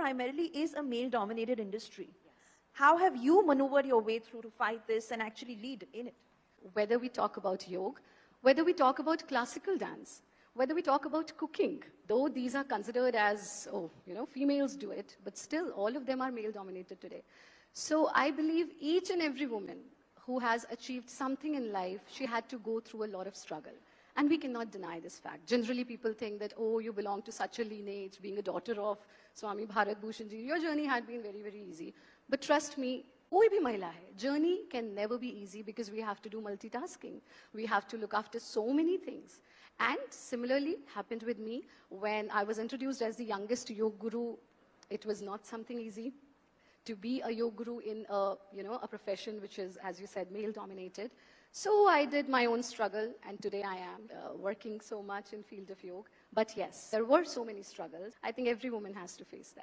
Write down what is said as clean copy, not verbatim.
primarily is a male-dominated industry. How have you maneuvered your way through to fight this and actually lead in it? Whether we talk about yoga, whether we talk about classical dance, whether we talk about cooking, though these are considered as, females do it, but still all of them are male-dominated today. So I believe each and every woman who has achieved something in life, she had to go through a lot of struggle. And we cannot deny this fact. Generally, people think that, oh, you belong to such a lineage, being a daughter of Swami Bharat Bhushanji. Your journey had been very, very easy. But trust me, koi bhi mahila hai, journey can never be easy because we have to do multitasking. We have to look after so many things. And similarly, happened with me when I was introduced as the youngest yoga guru. It was not something easy to be a yoga guru in a profession which is, as you said, male-dominated. So I did my own struggle, and today I am working so much in field of yoga. But yes, there were so many struggles. I think every woman has to face that.